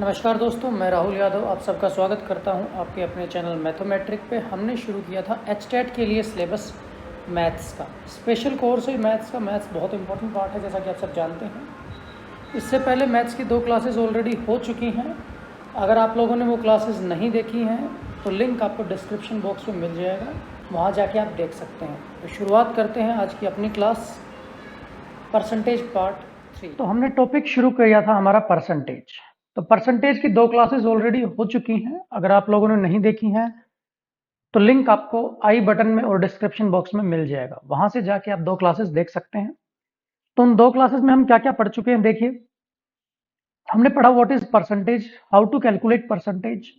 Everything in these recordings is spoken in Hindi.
नमस्कार दोस्तों, मैं राहुल यादव आप सबका स्वागत करता हूं आपके अपने चैनल मैथमेट्रिक पे। हमने शुरू किया था एचटेट के लिए सिलेबस मैथ्स का स्पेशल कोर्स है। मैथ्स बहुत इंपॉर्टेंट पार्ट है, जैसा कि आप सब जानते हैं। इससे पहले मैथ्स की 2 क्लासेस ऑलरेडी हो चुकी हैं। अगर आप लोगों ने वो क्लासेस नहीं देखी हैं तो लिंक आपको डिस्क्रिप्शन बॉक्स में मिल जाएगा, वहाँ जाके आप देख सकते हैं। तो शुरुआत करते हैं आज की अपनी क्लास, परसेंटेज पार्ट 3। तो हमने टॉपिक शुरू किया था हमारा परसेंटेज। तो परसेंटेज की 2 क्लासेस ऑलरेडी हो चुकी हैं। अगर आप लोगों ने नहीं देखी हैं तो लिंक आपको आई बटन में और डिस्क्रिप्शन बॉक्स में मिल जाएगा, वहां से जाके आप 2 क्लासेस देख सकते हैं। तो उन 2 क्लासेस में हम क्या क्या पढ़ चुके हैं देखिए। हमने पढ़ा what is percentage, how to calculate percentage,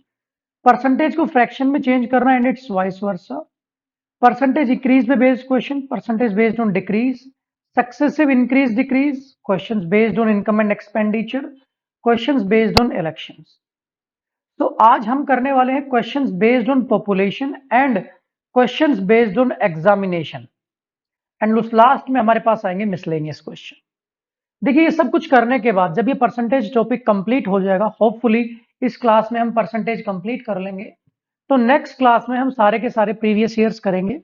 percentage को फ्रैक्शन में चेंज करना and its vice versa, percentage increase पे based question, percentage based on decrease, successive increase decrease, questions based on income and expenditure, questions based on elections. तो आज हम करने वाले हैं questions based on population and questions based on examination, and उस लास्ट में हमारे पास आएंगे मिसलेनियस क्वेश्चन। देखिए, ये सब कुछ करने के बाद जब ये परसेंटेज टॉपिक कंप्लीट हो जाएगा, होपफुली इस क्लास में हम परसेंटेज कंप्लीट कर लेंगे, तो नेक्स्ट क्लास में हम सारे के सारे प्रीवियस ईयर्स करेंगे,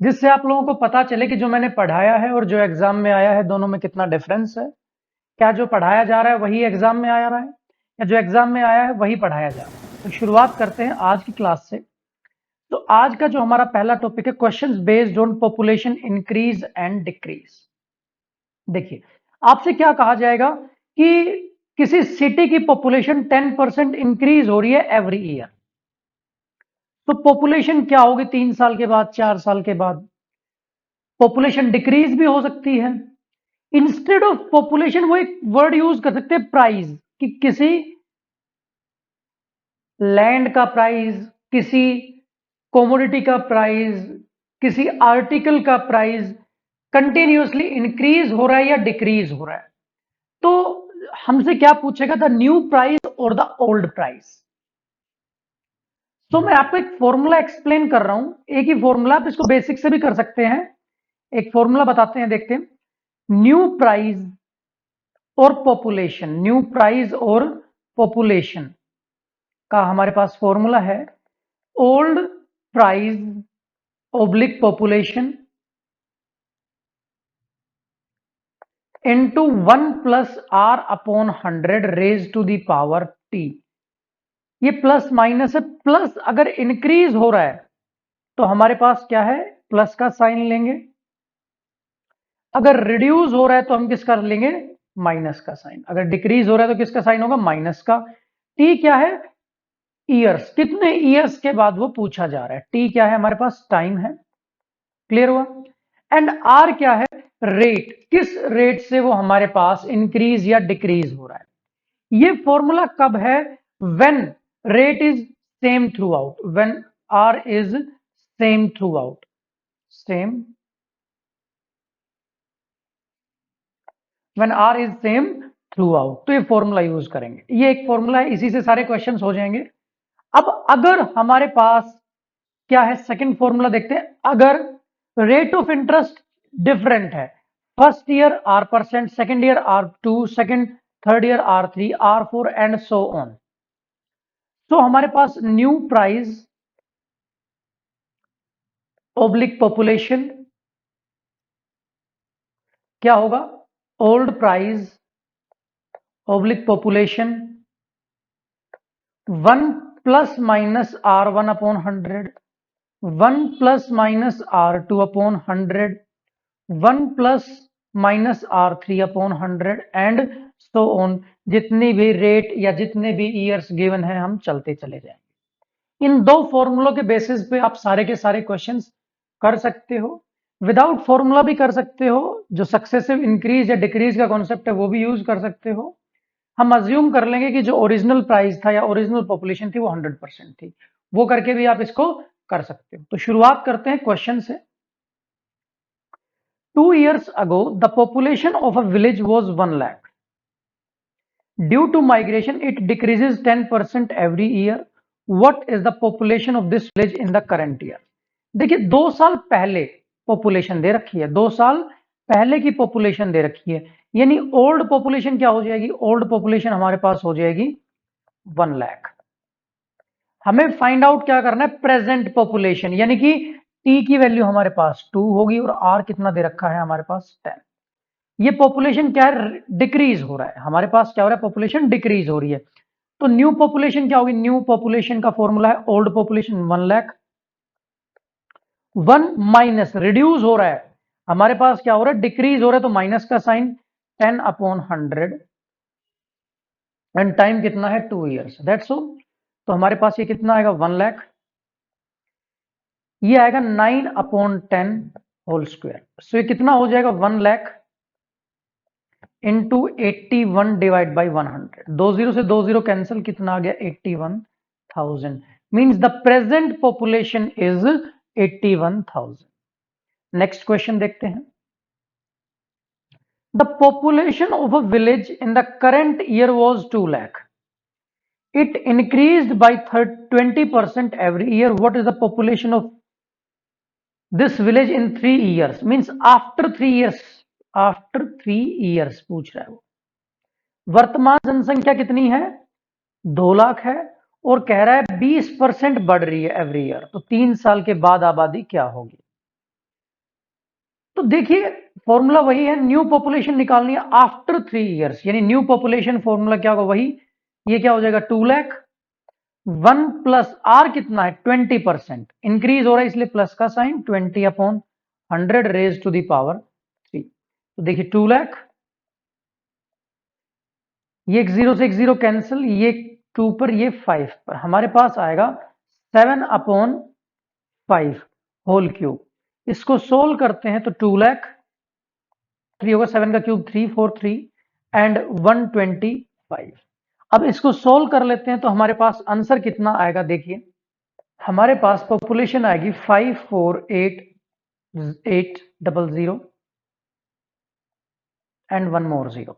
जिससे आप लोगों को पता चले कि जो मैंने पढ़ाया है और जो एग्जाम में आया है दोनों में कितना डिफरेंस है। क्या जो पढ़ाया जा रहा है वही एग्जाम में आ रहा है, या जो एग्जाम में आया है वही पढ़ाया जा रहा है। तो शुरुआत करते हैं आज की क्लास से। तो आज का जो हमारा पहला टॉपिक है questions based on population increase and decrease. देखिए, आपसे क्या कहा जाएगा कि किसी सिटी की पॉपुलेशन 10% इंक्रीज हो रही है एवरी ईयर। तो पॉपुलेशन क्या होगी 3 साल के बाद, 4 साल के बाद? पॉपुलेशन डिक्रीज भी हो सकती है। इंस्टेड ऑफ पॉपुलेशन वो एक वर्ड यूज कर सकते हैं प्राइस, कि किसी लैंड का प्राइस, किसी कमोडिटी का प्राइस, किसी आर्टिकल का प्राइस कंटिन्यूअसली इंक्रीज हो रहा है या डिक्रीज हो रहा है। तो हमसे क्या पूछेगा, द न्यू प्राइस और द ओल्ड प्राइस। तो मैं आपको एक फॉर्मूला एक्सप्लेन कर रहा हूं, एक ही फॉर्मूला, आप इसको बेसिक से भी कर सकते हैं। एक फॉर्मूला बताते हैं, देखते हैं। न्यू प्राइस और पॉपुलेशन, न्यू प्राइस और पॉपुलेशन का हमारे पास फॉर्मूला है old price oblique population into 1 plus R upon 100 raise to the power T. ये प्लस माइनस है, प्लस अगर इंक्रीज हो रहा है तो हमारे पास क्या है, प्लस का साइन लेंगे। अगर रिड्यूस हो रहा है तो हम किसका लेंगे, माइनस का साइन। अगर डिक्रीज हो रहा है तो किसका साइन होगा, माइनस का। टी क्या है, ईयर्स, कितने ईयर्स के बाद वो पूछा जा रहा है। टी क्या है, हमारे पास टाइम है। क्लियर हुआ। एंड आर क्या है, रेट, किस रेट से वो हमारे पास इंक्रीज या डिक्रीज हो रहा है। ये फॉर्मूला कब है, when rate is same throughout, when R is same throughout, same when R is same throughout. तो ये फॉर्मूला यूज करेंगे, ये एक फॉर्मूला है, इसी से सारे क्वेश्चंस हो जाएंगे। अब अगर हमारे पास क्या है, सेकंड फॉर्मूला देखते हैं। अगर रेट ऑफ इंटरेस्ट डिफरेंट है, first year are percent, second year R2, second third year R3, R4 and so on. तो हमारे पास न्यू प्राइस ओब्लिक पॉपुलेशन क्या होगा, old price oblique population 1 plus minus R1 upon 100, 1 plus minus R2 upon 100, 1 plus minus R3 upon 100 and so on. जितनी भी रेट या जितने भी ईयर्स गिवन है हम चलते चले जाएंगे। इन 2 फॉर्मूलों के बेसिस पे आप सारे के सारे क्वेश्चंस कर सकते हो। विदाउट फॉर्मूला भी कर सकते हो, जो सक्सेसिव इंक्रीज या डिक्रीज का कॉन्सेप्ट है वो भी यूज कर सकते हो। हम अज्यूम कर लेंगे कि जो ओरिजिनल प्राइस था या ओरिजिनल पॉपुलेशन थी वो 100% थी, वो करके भी आप इसको कर सकते हो। तो शुरुआत करते हैं क्वेश्चन से। 2 years ago the population of a village was 1 lakh. Due to migration it decreases 10% every year. What is the population of this village in the current year? देखिए, 2 साल पहले पॉपुलेशन दे रखी है, 2 साल पहले की पॉपुलेशन दे रखी है, यानी ओल्ड पॉपुलेशन क्या हो जाएगी, ओल्ड पॉपुलेशन हमारे पास हो जाएगी 1 लाख। हमें फाइंड आउट क्या करना है, प्रेजेंट पॉपुलेशन, यानी कि टी की वैल्यू हमारे पास 2 होगी और आर कितना दे रखा है हमारे पास 10। ये पॉपुलेशन क्या है, डिक्रीज हो रहा है, हमारे पास क्या हो रहा है, पॉपुलेशन डिक्रीज हो रही है। तो न्यू पॉपुलेशन क्या होगी, न्यू पॉपुलेशन का फॉर्मूला है old population 1 lakh. 1 minus reduce हो रहा है, हमारे पास क्या हो रहा है, डिक्रीज हो रहा है, तो माइनस का साइन 10/100 एंड टाइम कितना है 2 ईयर्स, दैट्स ऑल। तो हमारे पास ये कितना आएगा 1 लाख, ये आएगा 9/10 होल स्क्वायर। सो ये कितना हो जाएगा 1 लाख इंटू 81 डिवाइड बाई 100। 20 से 20 कैंसिल, कितना आ गया 81,000। Means the present population is 81,000। Next question देखते हैं। The population of a village in the current year was 2 lakh. It increased by 20% every year. What is the population of this village in 3 years? Means after 3 years. After 3 years पूछ रहा है वो। वर्तमान जनसंख्या कितनी है, 2 लाख है, और कह रहा है 20% बढ़ रही है एवरी ईयर। तो 3 साल के बाद आबादी क्या होगी। तो देखिए फॉर्मूला वही है, न्यू पॉपुलेशन निकालनी है आफ्टर 3 इयर्स, यानी न्यू पॉपुलेशन फॉर्मूला क्या होगा वही। ये क्या हो जाएगा 2 लाख, 1 प्लस आर कितना है 20%, इंक्रीज हो रहा है इसलिए प्लस का sign 20/100 raise to the power 3। तो देखिए 2 लाख, ये एक जीरो से एक जीरो कैंसिल, ये 2 पर ये 5 पर, हमारे पास आएगा 7/5 होल क्यूब। इसको सोल्व करते हैं तो 2 लाख 3 होगा, 7 का क्यूब 343 एंड 125। अब इसको सोल्व कर लेते हैं तो हमारे पास आंसर कितना आएगा, देखिए हमारे पास पॉपुलेशन आएगी 548,800 एंड 1 मोर 0,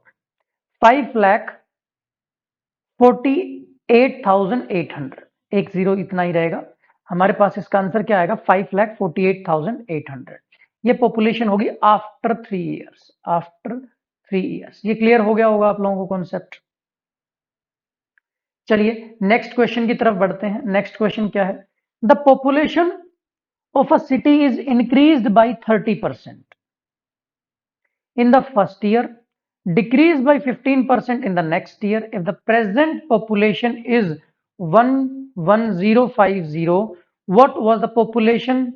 5,48,800, एक जीरो इतना ही रहेगा। हमारे पास इसका आंसर क्या आएगा 5,48,800। ये पॉपुलेशन होगी आफ्टर 3 इयर्स, आफ्टर 3 इयर्स। ये क्लियर हो गया होगा आप लोगों को कॉन्सेप्ट। चलिए नेक्स्ट क्वेश्चन की तरफ बढ़ते हैं। नेक्स्ट क्वेश्चन क्या है, the population of a city is increased by 30% in the first year, decreased by 15% in the next year. If the present population is 11050, what was the population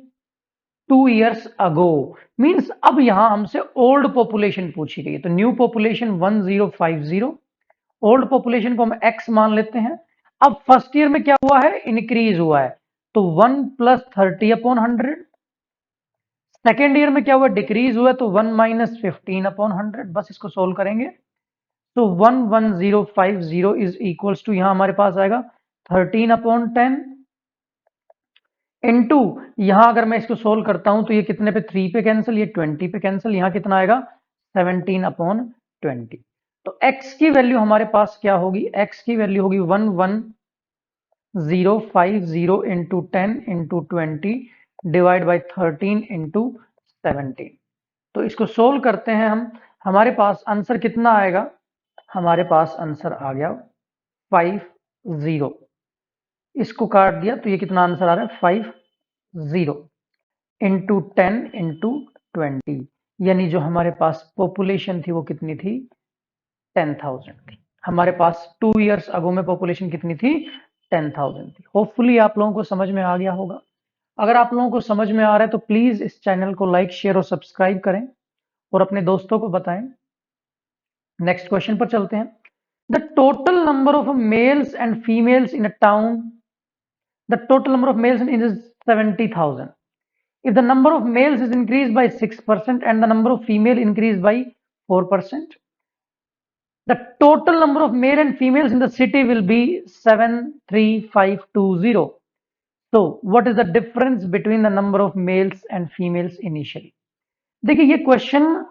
2 years ago? Means अब यहां हमसे ओल्ड पॉपुलेशन पूछी गई है, तो न्यू पॉपुलेशन 1050, ओल्ड पॉपुलेशन को हम x मान लेते हैं। अब फर्स्ट ईयर में क्या हुआ है, इंक्रीज हुआ है, तो 1 प्लस 30/100। सेकेंड ईयर में क्या हुआ, डिक्रीज हुआ, तो 1 माइनस 15/100। बस इसको सोल्व करेंगे तो 11050 इज इक्वल्स टू, यहां हमारे पास आएगा 13/10 इनटू, यहां अगर मैं इसको सोल्व करता हूं तो ये कितने पे 3 पे कैंसिल, ये 20 पे कैंसिल, यहां कितना आएगा 17/20। तो x की वैल्यू हमारे पास क्या होगी, x की वैल्यू होगी 11050 into 10 into 20 divide by 13 into 17। तो इसको सोल्व करते हैं हम, हमारे पास आंसर कितना आएगा, हमारे पास आंसर आ गया 50। इसको काट दिया तो ये कितना आंसर आ रहा है 50 इंटू 10 इंटू 20, यानी जो हमारे पास पॉपुलेशन थी वो कितनी थी 10,000 थी। हमारे पास 2 इयर्स अगो में पॉपुलेशन कितनी थी 10,000 थी। होपफुली आप लोगों को समझ में आ गया होगा। अगर आप लोगों को समझ में आ रहा है तो प्लीज इस चैनल को लाइक शेयर और सब्सक्राइब करें और अपने दोस्तों को बताएं। नेक्स्ट क्वेश्चन पर चलते हैं। The total number of males and females in a town, the total number of males is 70,000। If the number of males is increased by 6% and the number of female increased by 4%, the total number of male and females in the city will be 73520. So what is the difference between the number of males and females initially? देखिए ये क्वेश्चन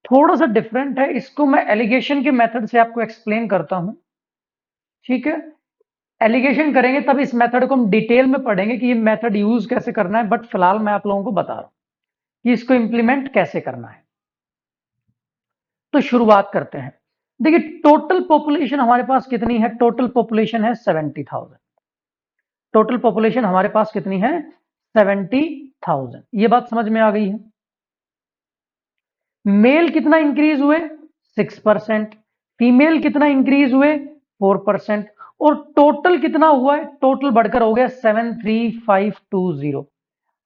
थोड़ा सा डिफरेंट है, इसको मैं एलिगेशन के मेथड से आपको एक्सप्लेन करता हूं, ठीक है। एलिगेशन करेंगे तब इस मेथड को हम डिटेल में पढ़ेंगे कि ये मेथड यूज कैसे करना है, बट फिलहाल मैं आप लोगों को बता रहा हूं कि इसको इंप्लीमेंट कैसे करना है। तो शुरुआत करते हैं। देखिए टोटल पॉपुलेशन हमारे पास कितनी है, टोटल पॉपुलेशन है 70,000। टोटल पॉपुलेशन हमारे पास कितनी है, 70,000। ये बात समझ में आ गई है। मेल कितना इंक्रीज हुए, 6%। फीमेल कितना इंक्रीज हुए, 4%। और टोटल कितना हुआ है, टोटल बढ़कर हो गया 73520।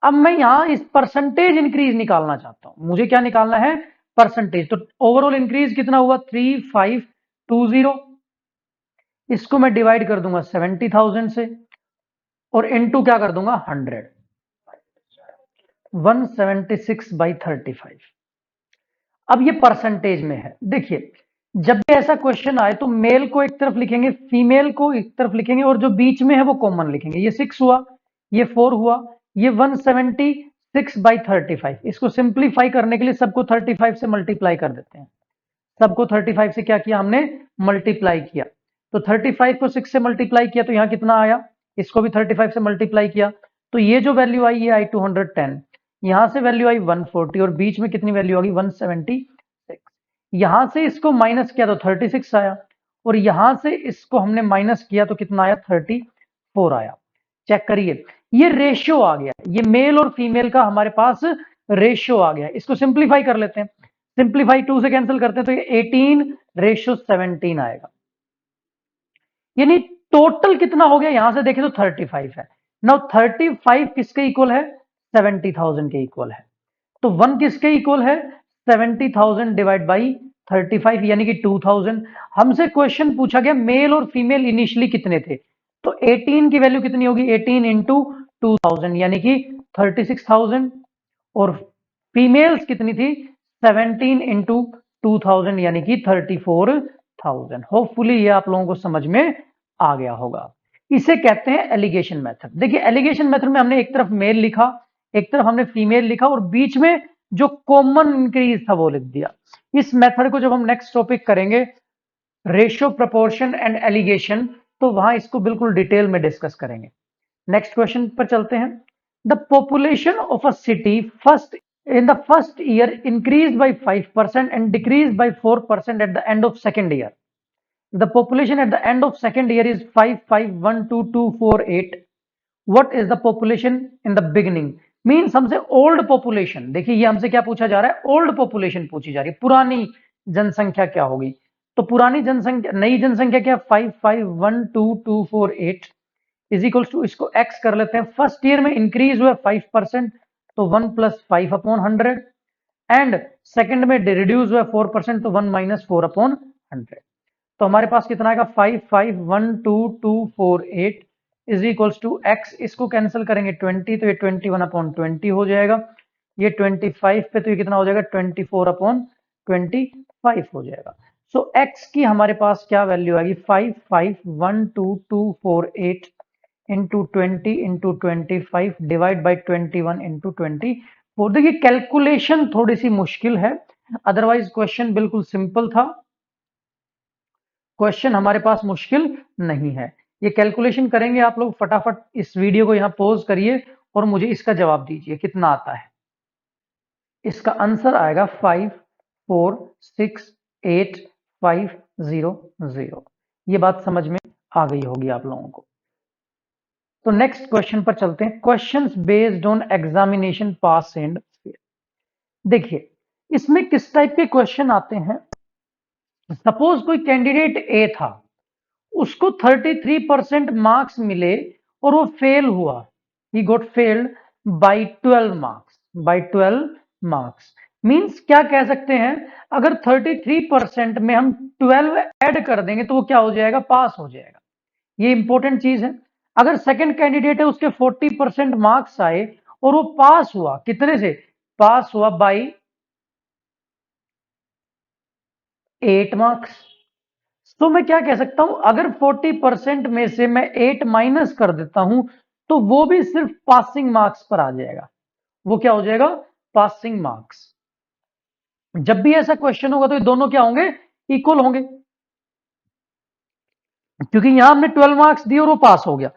अब मैं यहां इस परसेंटेज इंक्रीज निकालना चाहता हूं, मुझे क्या निकालना है, परसेंटेज। तो ओवरऑल इंक्रीज कितना हुआ, 3520। इसको मैं डिवाइड कर दूंगा 70,000 से और इनटू क्या कर दूंगा 100, 176/35। अब ये परसेंटेज में है। देखिए जब भी ऐसा क्वेश्चन आए तो मेल को एक तरफ लिखेंगे, फीमेल को एक तरफ लिखेंगे, और जो बीच में है वो कॉमन लिखेंगे। ये 6 हुआ, ये 4 हुआ, ये 176/35। इसको सिंप्लीफाई करने के लिए सबको 35 से मल्टीप्लाई कर देते हैं। सबको 35 से क्या किया हमने, मल्टीप्लाई किया। तो 35 को 6 से मल्टीप्लाई किया तो यहाँ कितना आया, इसको भी 35 से मल्टीप्लाई किया तो ये जो वैल्यू आई ये आई 210। यहां से वैल्यू आई 140 और बीच में कितनी वैल्यू आ गई 176। यहां से इसको माइनस किया तो 36 आया और यहां से इसको हमने माइनस किया तो कितना आया 34 आया। चेक करिए ये रेशियो आ गया, ये मेल और फीमेल का हमारे पास रेशियो आ गया। इसको सिंप्लीफाई कर लेते हैं, सिंप्लीफाई 2 से कैंसिल करते हैं तो ये 18:17 आएगा। यानी टोटल कितना हो गया, यहां से देखें तो 35 है। नाउ 35 किसके इक्वल है, 70,000 के इक्वल है। तो 1 किसके इक्वल है, 70,000 डिवाइड बाई 35 यानी कि 2000। हमसे क्वेश्चन पूछा गया मेल और फीमेल इनिशियली कितने थे, तो 18 की वैल्यू कितनी होगी, 18 इंटू 2000 यानी कि 36,000। और फीमेल्स कितनी थी, 17 इंटू 2000 यानी कि 34,000। होपफुली ये आप लोगों को समझ में आ गया होगा। इसे कहते हैं एलिगेशन मेथड। देखिए एलिगेशन मेथड में हमने एक तरफ मेल लिखा, एक तरफ हमने फीमेल लिखा और बीच में जो कॉमन इंक्रीज था वो लिख दिया। इस मेथड को जब हम नेक्स्ट टॉपिक करेंगे रेशियो, प्रोपोर्शन एंड एलिगेशन, तो वहां इसको बिल्कुल डिटेल में डिस्कस करेंगे। नेक्स्ट क्वेश्चन पर चलते हैं। The population of a city first in the first year increased by 5% and decreased by 4% at the end of second year. The population at the end of second year is 5512248. What is the population in the beginning? Means हमसे ओल्ड पॉपुलेशन, देखिए ये हमसे क्या पूछा जा रहा है, ओल्ड पॉपुलेशन पूछी जा रही है, पुरानी जनसंख्या क्या होगी। तो पुरानी जनसंख्या, नई जनसंख्या क्या, 5512248 इज इक्वल्स टू, इसको x कर लेते हैं। फर्स्ट ईयर में इंक्रीज हुआ 5%, तो 1 + 5/100। एंड सेकंड में रिड्यूस हुआ 4%, तो 1 - 4/100। तो हमारे पास कितना आएगा 5512248 इज इक्वल्स टू x। इसको कैंसिल करेंगे 20 तो ये 21/20 हो जाएगा। ये 25 पे तो ये कितना हो जाएगा 24/25 हो जाएगा। सो x की हमारे पास क्या वैल्यू आएगी 5512248 into 20 into 25 divide by 21 into 24। देखिए कैलकुलेशन थोड़ी सी मुश्किल है, अदरवाइज क्वेश्चन बिल्कुल सिंपल था। क्वेश्चन हमारे पास मुश्किल नहीं है। ये कैलकुलेशन करेंगे आप लोग, फटाफट इस वीडियो को यहां पॉज करिए और मुझे इसका जवाब दीजिए कितना आता है। इसका आंसर आएगा 5468500। ये बात समझ में आ गई होगी आप लोगों को। तो नेक्स्ट क्वेश्चन पर चलते हैं। Questions based on examination pass and fail. देखिए इसमें किस टाइप के क्वेश्चन आते हैं। सपोज कोई कैंडिडेट ए था, उसको 33% मार्क्स मिले और वो फेल हुआ, he got failed by 12 marks, by 12 marks. Means क्या कह सकते हैं, अगर 33% में हम 12 ऐड कर देंगे तो वो क्या हो जाएगा, पास हो जाएगा। ये इंपॉर्टेंट चीज है। अगर सेकंड कैंडिडेट है उसके 40% मार्क्स आए और वो पास हुआ, कितने से, पास हुआ बाय 8 मार्क्स। तो मैं क्या कह सकता हूं, अगर 40% में से मैं 8 माइनस कर देता हूं तो वो भी सिर्फ पासिंग मार्क्स पर आ जाएगा। वो क्या हो जाएगा, पासिंग मार्क्स। जब भी ऐसा क्वेश्चन होगा तो ये दोनों क्या होंगे, इक्वल होंगे, क्योंकि यहां हमने 12 मार्क्स दिए और वो पास हो गया।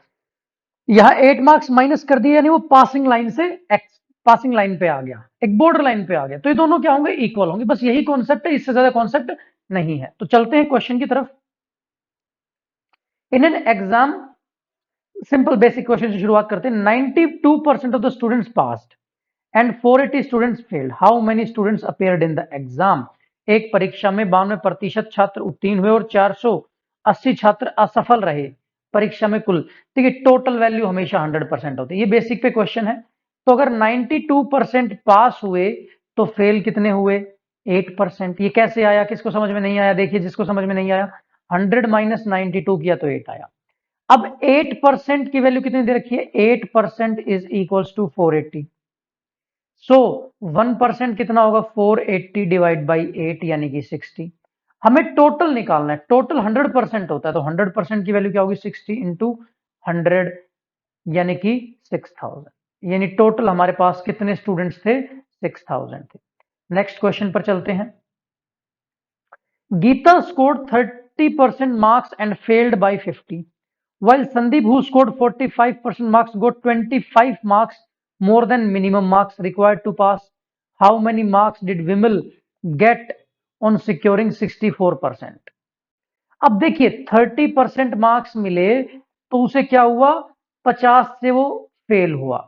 यहां 8 मार्क्स माइनस कर दिए यानी वो पासिंग लाइन से पासिंग लाइन पे आ गया, एक बॉर्डर लाइन पे आ गया। तो ये दोनों क्या होंगे, इक्वल होंगे। बस यही कॉन्सेप्ट है, इससे ज्यादा कॉन्सेप्ट नहीं है। तो चलते हैं क्वेश्चन की तरफ। इन an exam, simple basic question से शुरुआत करते हैं। 92% of the students passed and 480 students failed, how many students appeared in the exam? एक परीक्षा में 92% छात्र उत्तीर्ण हुए और 480 छात्र असफल रहे। परीक्षा में कुल, देखिए टोटल वैल्यू हमेशा 100% होती है, ये बेसिक पे क्वेश्चन है। तो अगर 92% पास हुए तो फेल कितने हुए? 8%। ये कैसे आया, किसको समझ में नहीं आया? देखिए जिसको समझ में नहीं आया, 100 माइनस 92 किया तो 8 आया। अब 8% की वैल्यू कितनी दे रखी है? 8% इज इक्वल्स टू 480। सो 1% कितना होगा? 480 डिवाइड बाई 8 यानी कि 60। हमें टोटल निकालना है, टोटल 100% होता है, तो 100% की वैल्यू क्या होगी? 60 इंटू 100 यानी कि 6000। यानी टोटल हमारे पास कितने स्टूडेंट्स थे? 6000 थे। नेक्स्ट क्वेश्चन पर चलते हैं। Gita scored 30% marks and failed by 50, while Sandeep, who scored 45% marks, got 25 marks more than minimum marks required to pass. How many marks did Vimal get on securing 64%? अब देखिए 30% मार्क्स मिले तो उसे क्या हुआ? 50 से वो फेल हुआ।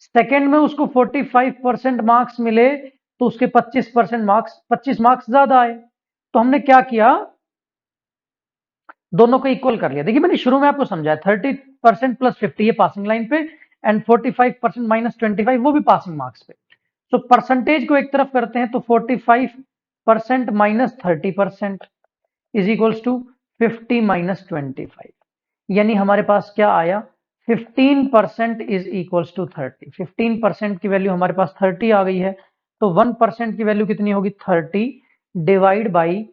सेकेंड में उसको 45% मार्क्स मिले तो उसके 25 मार्क्स ज्यादा आए। तो हमने क्या किया? दोनों को इक्वल कर लिया। देखिए मैंने शुरू में आपको समझाया 30% प्लस 50 ये पासिंग लाइन पे, एंड 45% माइनस 25 वो भी पासिंग मार्क्स पे। तो परसेंटेज को एक तरफ करते हैं तो 45% minus 30% is equals to 50 minus 25, यानी हमारे पास क्या आया? 15% इज इक्वल्स टू 30। 15% की वैल्यू हमारे पास 30 आ गई है, तो 1% की वैल्यू कितनी होगी? 30 डिवाइड बाई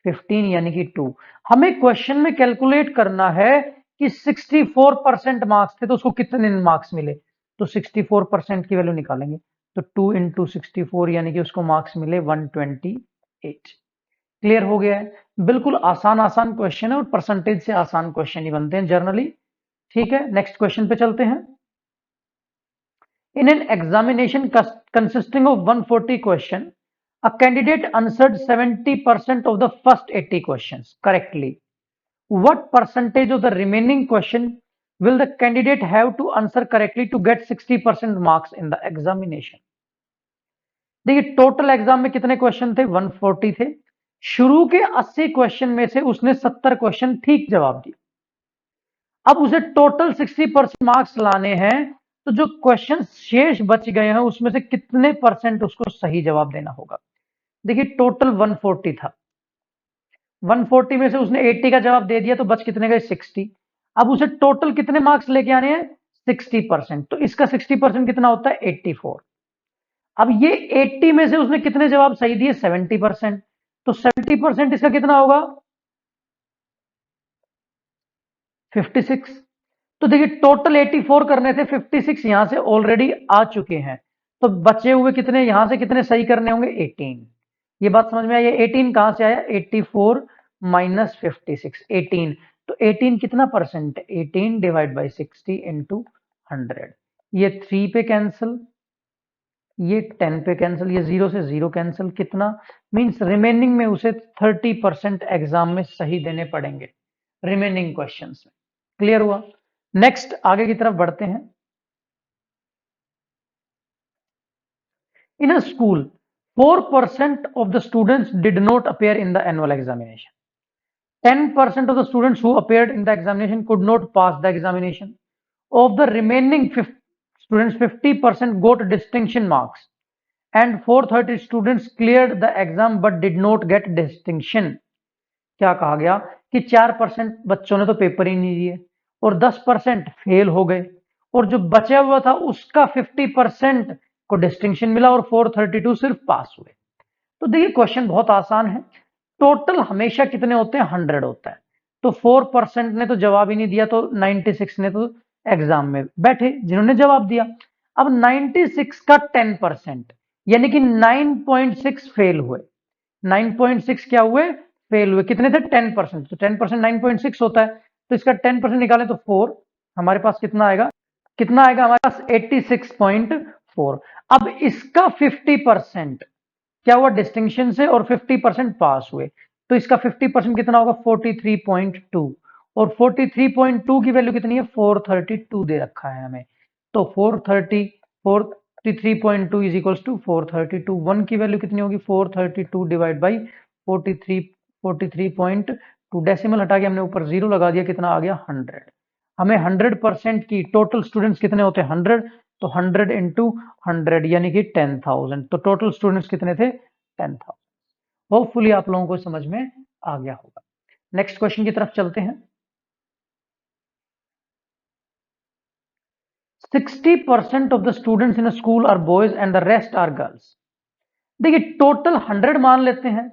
15 यानी कि 2। हमें क्वेश्चन में कैलकुलेट करना है कि 64% मार्क्स थे तो उसको कितने मार्क्स मिले। तो 64% की वैल्यू निकालेंगे तो 2 इंटू 64 यानी कि उसको मार्क्स मिले 128। क्लियर हो गया है? बिल्कुल आसान आसान क्वेश्चन है और परसेंटेज से आसान क्वेश्चन ही बनते हैं जनरली। ठीक है, नेक्स्ट क्वेश्चन पे चलते हैं। In an examination consisting of 140 question, a candidate answered 70% of the first 80 questions correctly. What percentage of the remaining question will the candidate have to answer correctly to get 60% marks in the examination? देखिए टोटल एग्जाम में कितने क्वेश्चन थे? 140 थे। शुरू के 80 क्वेश्चन में से उसने 70 क्वेश्चन ठीक जवाब दिए। अब उसे टोटल 60% मार्क्स लाने हैं, तो जो क्वेश्चन शेष बच गए हैं उसमें से कितने परसेंट उसको सही जवाब देना होगा? देखिए टोटल 140 था, 140 में से उसने 80 का जवाब दे दिया तो बच कितने गए? 60। अब उसे टोटल कितने मार्क्स लेके आने हैं? 60%। तो इसका 60% कितना होता है? 84। अब ये 80 में से उसने कितने जवाब सही दिए? 70%। तो 70% इसका कितना होगा? 56। तो देखिए टोटल 84 करने थे, 56 यहां से ऑलरेडी आ चुके हैं, तो बचे हुए कितने यहां से कितने सही करने होंगे? 18। ये बात समझ में आई? 18 कहां से आया? 84 माइनस 56, 18। तो 18 कितना परसेंट? 18 divide by 60 into 100। ये 3 पे कैंसिल, ये 10 पे कैंसिल, ये 0 से 0 कैंसिल। कितना मींस रिमेनिंग में उसे 30% एग्जाम में सही देने पड़ेंगे रिमेनिंग क्वेश्चंस में। क्लियर हुआ? नेक्स्ट आगे की तरफ बढ़ते हैं। इन अ school 4% of the students did not appear in the annual examination. 10% of the students who appeared in the examination could not pass the examination. Of the remaining students, 50% got distinction marks and 430 students cleared the exam but did not get distinction. क्या कहा गया कि 4% बच्चों ने तो पेपर ही नहीं दिए और 10% फेल हो गए, और जो बचा हुआ था उसका 50% को डिस्टिंक्शन मिला और 432 सिर्फ पास हुए। तो देखिए क्वेश्चन बहुत आसान है। टोटल हमेशा कितने होते हैं? 100 होता है। तो 4% ने तो जवाब ही नहीं दिया, तो 96 ने तो एग्जाम में बैठे जिन्होंने जवाब दिया। अब 96 का 10% यानी कि 9.6 फेल हुए। 9.6 क्या हुए? फेल हुए। कितने थे? 10%। तो 10% 9.6 होता है, तो इसका 10% निकालें तो 4। हमारे पास कितना आएगा? कितना आएगा हमारे पास? 86.4। अब इसका 50% क्या हुआ? डिस्टिंक्शन से, और 50% पास हुए। तो इसका 50% कितना होगा 43.2, और 43.2 की वैल्यू कितनी है 432 दे रखा है हमें। तो 43.2 इज इक्वल्स टू 432। 1 की वैल्यू कितनी होगी 432 डिवाइड बाई 43.2, डेसिमल हटा के हमने ऊपर जीरो लगा दिया, कितना आ गया 100। हमें 100% की टोटल स्टूडेंट्स कितने होते हैं 100, तो 100 इंटू 100 यानी कि 10,000। तो टोटल स्टूडेंट्स कितने थे 10,000। होपफुली आप लोगों को समझ में आ गया होगा। नेक्स्ट क्वेश्चन की तरफ चलते हैं। 60% of the students in school are boys and the rest are girls. देखिए टोटल 100 मान लेते हैं,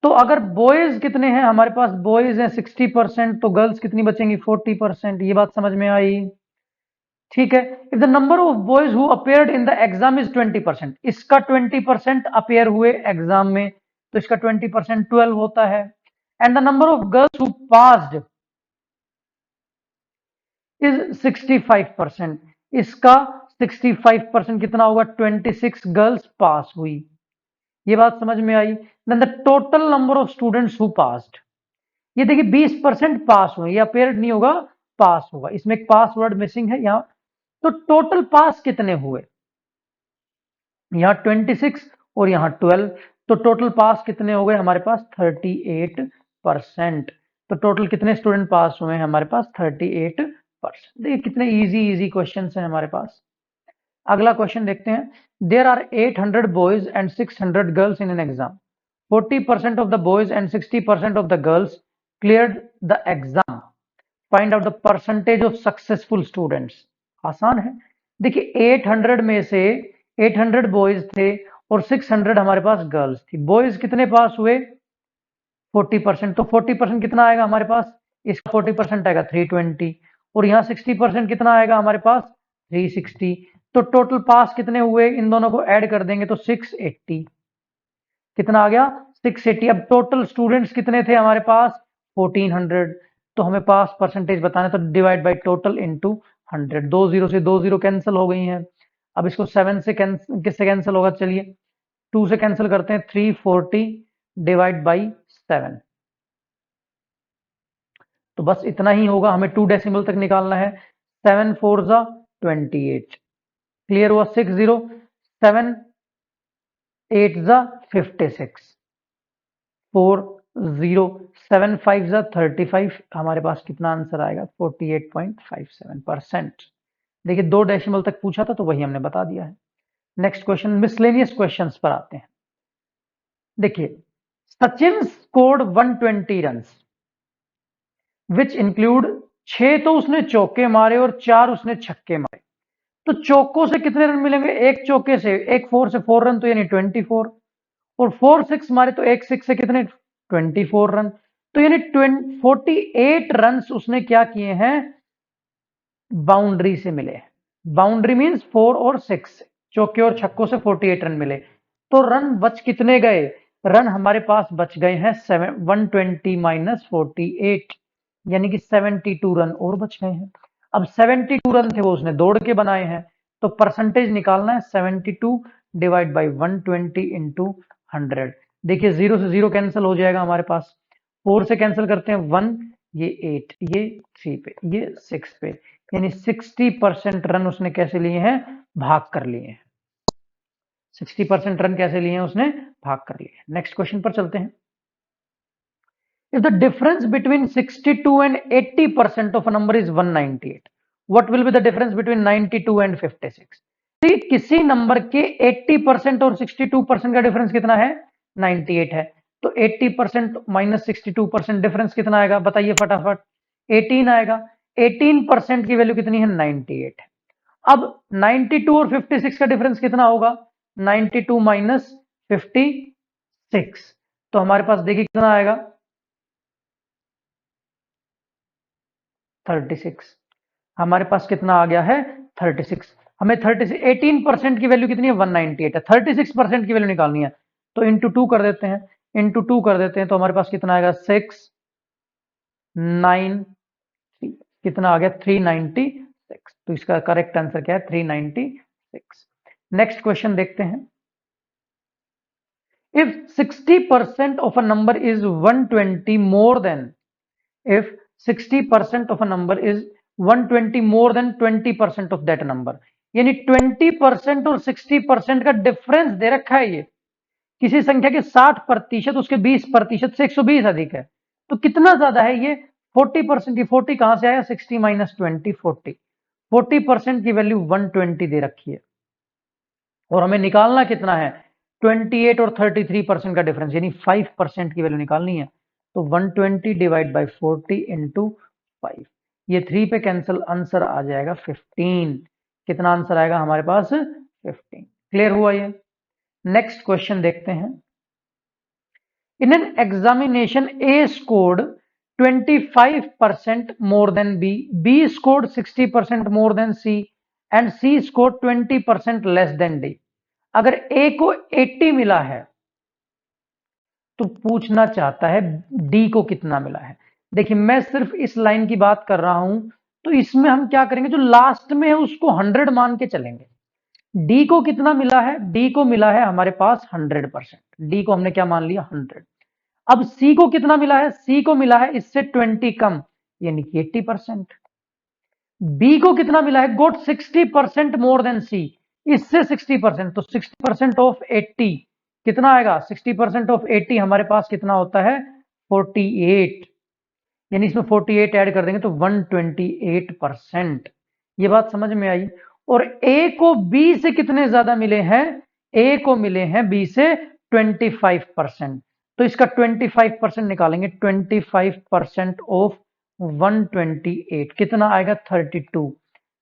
तो अगर बॉयज कितने हैं हमारे पास, बॉयज हैं 60%, तो गर्ल्स कितनी बचेंगी 40%। ये बात समझ में आई? ठीक है। If the number of boys who appeared in the exam is 20%, इसका 20% अपेयर हुए एग्जाम में, तो इसका 20% 12 होता है। And the number of girls who passed is 65%, इसका 65% कितना होगा 26 गर्ल्स पास हुई। ये बात समझ में आई? Then the total number of students who passed, ये देखिए 20% पास हुए, या अपेयर्ड नहीं होगा पास होगा, इसमें एक पास वर्ड मिसिंग है यहां। तो टोटल पास कितने हुए, यहां 26 और यहां 12, तो टोटल पास कितने हो गए हमारे पास 38%। तो टोटल कितने स्टूडेंट पास हुए हैं हमारे पास 38%। देखिए कितने इजी इजी क्वेश्चन हैं हमारे पास। अगला क्वेश्चन देखते हैं। There are 800 boys and 600 girls in an exam, 40% of the boys and 60% of the girls cleared the exam, find out the percentage of successful students. आसान है। देखिए 800 में से 800 बॉयज थे और 600 हमारे पास गर्ल्स थी। बॉयज कितने पास हुए 40%, तो 40% कितना आएगा हमारे पास, इसका 40% आएगा 320, और यहाँ 60% कितना आएगा हमारे पास 360। तो टोटल पास कितने हुए, इन दोनों को ऐड कर देंगे तो 680, कितना आ गया 680। अब टोटल स्टूडेंट्स कितने थे हमारे पास 1400, तो हमें पास परसेंटेज बताना, तो डिवाइड बाय टोटल इनटू 100। दो जीरो से दो जीरो कैंसिल हो गई हैं। अब इसको 7 से किससे कैंसिल होगा, चलिए 2 से कैंसिल करते हैं, 340 डिवाइड बाई 7। तो बस इतना ही होगा, हमें 2 डेसिमल तक निकालना है। 7 4 जा 28, क्लियर हुआ 60, 7 8 जा 56, 4 0 7 5 जा 35, हमारे पास कितना आंसर आएगा 48.57%। देखिए 2 डेसिमल तक पूछा था तो वही हमने बता दिया है। नेक्स्ट क्वेश्चन, मिसलेनियस क्वेश्चंस पर आते हैं। देखिए Sachin scored 120 runs which include 6 तो उसने चौके मारे और 4 उसने छक्के मारे। तो चौकों से कितने रन मिलेंगे, एक चौके से एक 4 से 4 रन, तो यानी 24, और 4 6 मारे तो एक 6 से कितने 24 रन, तो यानी 48 रन उसने क्या किए हैं बाउंड्री से मिले। बाउंड्री मींस 4 और 6, चौके और छक्कों से 48 रन मिले। तो रन बच कितने गए, रन हमारे पास बच गए हैं 120 माइनस 48, यानी कि 72 रन और बच गए हैं। अब 72 रन थे वो उसने दौड़ के बनाए हैं, तो परसेंटेज निकालना है 72 डिवाइड बाई 120 इंटू 100। देखिए 0 से 0 कैंसिल हो जाएगा हमारे पास, 4 से कैंसिल करते हैं 1, ये 8, ये 3 पे, ये 6 पे, यानी 60% रन उसने कैसे लिए हैं भाग कर लिए हैं। 60% रन कैसे लिए हैं उसने भाग कर लिए हैं। नेक्स्ट क्वेश्चन पर चलते हैं। If the difference between 62 and 80% of a number is 198, what will be the difference between 92 and 56? तो किसी नंबर के 80% और 62% का डिफरेंस कितना है 98 है, तो 80% माइनस 62% डिफरेंस कितना आएगा बताइए फटाफट, 18 आएगा। 18% की वैल्यू कितनी है 98 है। अब 92 और 56 का डिफरेंस कितना होगा 92 माइनस 56, तो हमारे पास देखिए कितना आएगा 36। हमारे पास कितना आ गया है 36। हमें 36 18% की वैल्यू कितनी है 198 है, 36% की वैल्यू निकालनी है, तो इंटू 2 कर देते हैं, इंटू 2 कर देते हैं, तो हमारे पास कितना आएगा 6 9 कितना आ गया 396। तो इसका करेक्ट आंसर क्या है 396। नेक्स्ट क्वेश्चन देखते हैं। If 60% of a number is 120 more than, if 60% of a number is 120 more than 20% of that number, यानी 20% और 60% का डिफरेंस दे रखा है। ये किसी संख्या के 60% उसके 20% से 120 अधिक है, तो कितना ज्यादा है ये? 40%। की 40 कहां से आया? 60 माइनस 20, 40। 40% की वैल्यू 120 दे रखी है और हमें निकालना कितना है? 28 और 33% का डिफरेंस, यानी 5% की वैल्यू निकालनी है। तो 120 डिवाइड बाई 40 इंटू 5, ये 3 पे कैंसिल, आंसर आ जाएगा 15। कितना आंसर आएगा हमारे पास? 15। क्लियर हुआ ये? नेक्स्ट क्वेश्चन देखते हैं। In an examination A scored 25% more than B scored 60% more than C, and C scored 20% less than D। अगर A को 80 मिला है तो पूछना चाहता है D को कितना मिला है। देखिए मैं सिर्फ इस लाइन की बात कर रहा हूं, तो इसमें हम क्या करेंगे, जो लास्ट में है उसको 100 मान के चलेंगे। D को कितना मिला है? D को मिला है हमारे पास 100%। D को हमने क्या मान लिया? 100। अब C को कितना मिला है? C को मिला है इससे 20 कम, यानी कि 80%। B को कितना मिला है? गोट 60% मोर देन C, इससे 60%, तो 60% ऑफ 80 कितना आएगा? 60% ऑफ 80 हमारे पास कितना होता है? 48, यानी इसमें 48 ऐड कर देंगे तो 128%। ये बात समझ में आई? और A को B से कितने ज्यादा मिले हैं? A को मिले हैं B से 25%, तो इसका 25% निकालेंगे। 25% ऑफ 128 कितना आएगा? 32।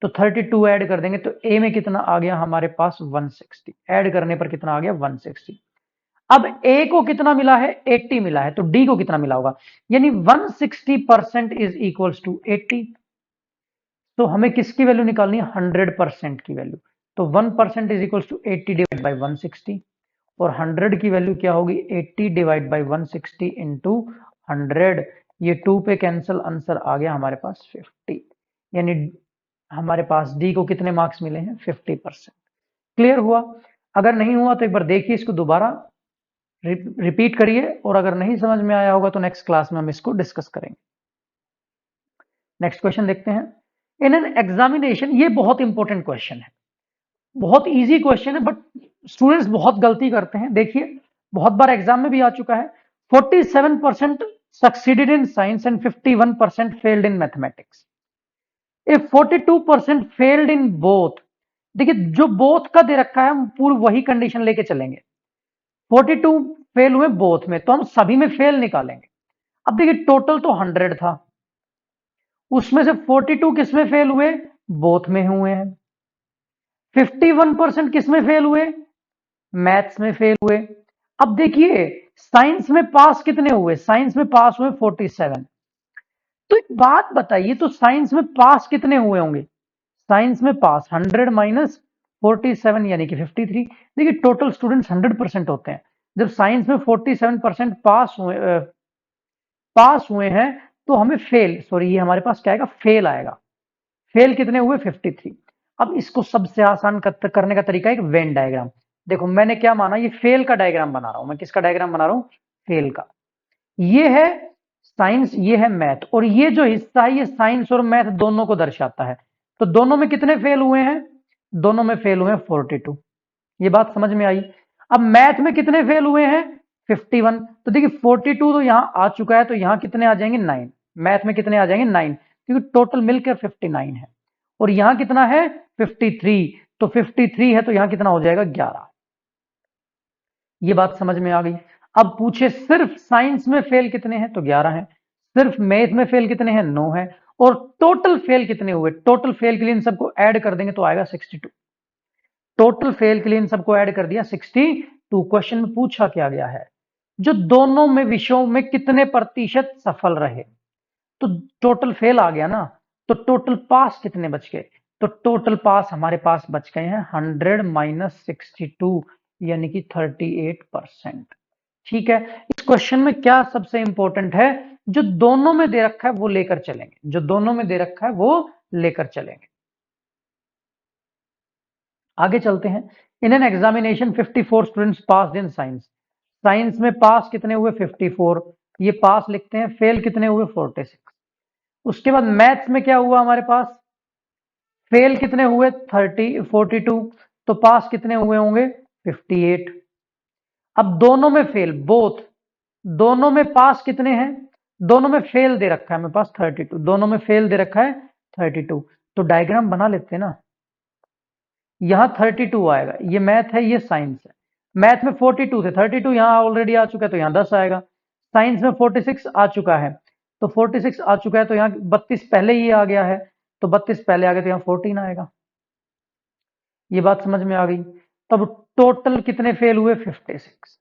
तो 32 ऐड कर देंगे तो A में कितना आ गया हमारे पास? 160। ऐड करने पर कितना आ गया? 160। अब A को कितना मिला है? 80 मिला है, तो D को कितना मिला होगा? यानी 160% इज इक्वल्स टू 80। तो हमें किसकी वैल्यू निकालनी है? 100% की वैल्यू। तो 1% is equals to 80 divide by 160, और 100 की वैल्यू क्या होगी? 80 डिवाइड बाई 160 इंटू 100। ये 2 पे कैंसिल, आंसर आ गया हमारे पास 50। यानी हमारे पास डी को कितने मार्क्स मिले हैं? 50%। क्लियर हुआ? अगर नहीं हुआ तो एक बार देखिए, इसको दोबारा रिपीट करिए, और अगर नहीं समझ में आया होगा तो नेक्स्ट क्लास में हम इसको डिस्कस करेंगे। नेक्स्ट क्वेश्चन देखते हैं। इन एन एग्जामिनेशन, ये बहुत इंपॉर्टेंट क्वेश्चन है, बहुत इजी क्वेश्चन है, बट स्टूडेंट्स बहुत गलती करते हैं। देखिए बहुत बार एग्जाम में भी आ चुका है। 47% succeeded in science and 51% failed in mathematics. If 42% failed in both, देखिए जो बोथ का दे रखा है हम पूरी वही कंडीशन लेके चलेंगे। 42 फेल हुए बोथ में, तो हम सभी में फेल निकालेंगे। अब देखिए टोटल तो 100 था, उसमें से 42 किस में फेल हुए? बोथ में हुए हैं। 51% किस में फेल हुए? मैथ्स में फेल हुए। अब देखिए साइंस में पास कितने हुए? साइंस में पास हुए 47। तो एक बात बताइए, तो साइंस में पास कितने हुए होंगे? साइंस में पास 100 माइनस 47 यानी कि 53। देखिए टोटल स्टूडेंट्स 100% होते हैं। जब साइंस में 47% पास हुए हैं तो हमें फेल, सॉरी ये हमारे पास क्या आएगा? फेल आएगा। फेल कितने हुए? 53। अब इसको सबसे आसान करने का तरीका है एक वेन डायग्राम। देखो मैंने क्या माना, ये फेल का डायग्राम बना रहा हूं मैं। किसका डायग्राम बना रहा हूं? फेल का। ये है साइंस, ये है मैथ, और ये जो हिस्सा है ये साइंस और मैथ दोनों को दर्शाता है। तो दोनों में कितने फेल हुए हैं? दोनों में फेल हुए हैं 42। ये बात समझ में आई? अब मैथ में कितने फेल हुए हैं? 51। तो देखिए 42 तो यहां आ चुका है, तो यहां कितने आ जाएंगे? 9। मैथ में कितने आ जाएंगे? 9, क्योंकि टोटल मिलकर 59 है। और यहां कितना है? 53। तो 53 है तो यहां कितना हो जाएगा? 11। ये बात समझ में आ गई? अब पूछे सिर्फ साइंस में फेल कितने हैं? तो 11 हैं। सिर्फ मैथ में फेल कितने हैं? 9 है। और टोटल फेल कितने हुए? टोटल फेल के लिए इन सबको ऐड कर देंगे तो आएगा 62। टोटल फेल के लिए इन सबको ऐड कर दिया 62। क्वेश्चन में पूछा क्या गया है? जो दोनों में विषयों में कितने प्रतिशत सफल रहे? तो टोटल फेल आ गया ना, तो टोटल पास कितने बच गए? तो टोटल पास हमारे पास बच गए हैं 100 माइनस 62, यानी कि 38%। ठीक है, इस क्वेश्चन में क्या सबसे इंपॉर्टेंट है? जो दोनों में दे रखा है वो लेकर चलेंगे, जो दोनों में दे रखा है वो लेकर चलेंगे। आगे चलते हैं। In an examination 54 students pass in science, science में पास कितने हुए 54, ये पास लिखते हैं। फेल कितने हुए 46। उसके बाद मैथ्स में क्या हुआ हमारे पास, फेल कितने हुए 42, तो पास कितने हुए होंगे 58। अब दोनों में फेल, बोथ, दोनों में पास कितने हैं, दोनों में फेल दे रखा है मेरे पास 32, दोनों में फेल दे रखा है 32। तो डायग्राम बना लेते हैं ना, यहां 32 आएगा, ये मैथ है ये साइंस है। मैथ में 42 थे, 32 यहां ऑलरेडी आ चुका है तो यहां 10 आएगा। साइंस में 46 आ चुका है, तो 46 आ चुका है तो यहाँ 32 पहले ही आ गया है, तो 32 पहले आ गया तो यहाँ 14 आएगा। ये बात समझ में आ गई। तब टोटल कितने फेल हुए 56।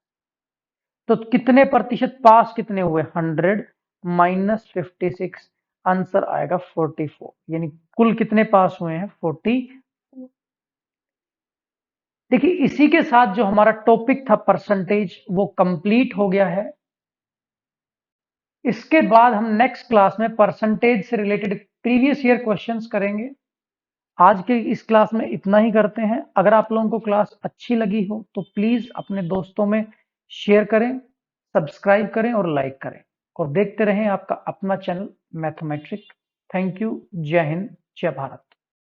तो कितने प्रतिशत पास कितने हुए 100 माइनस 56, आंसर आएगा 44, यानी कुल कितने पास हुए हैं 40। देखिए इसी के साथ जो हमारा टॉपिक था परसेंटेज वो कंप्लीट हो गया है। इसके बाद हम नेक्स्ट क्लास में परसेंटेज से रिलेटेड प्रीवियस ईयर क्वेश्चंस करेंगे। आज के इस क्लास में इतना ही करते हैं। अगर आप लोगों को क्लास अच्छी लगी हो तो प्लीज अपने दोस्तों में शेयर करें, सब्सक्राइब करें और लाइक करें, और देखते रहें आपका अपना चैनल मैथमेट्रिक। Thank you. जय हिंद, जय भारत।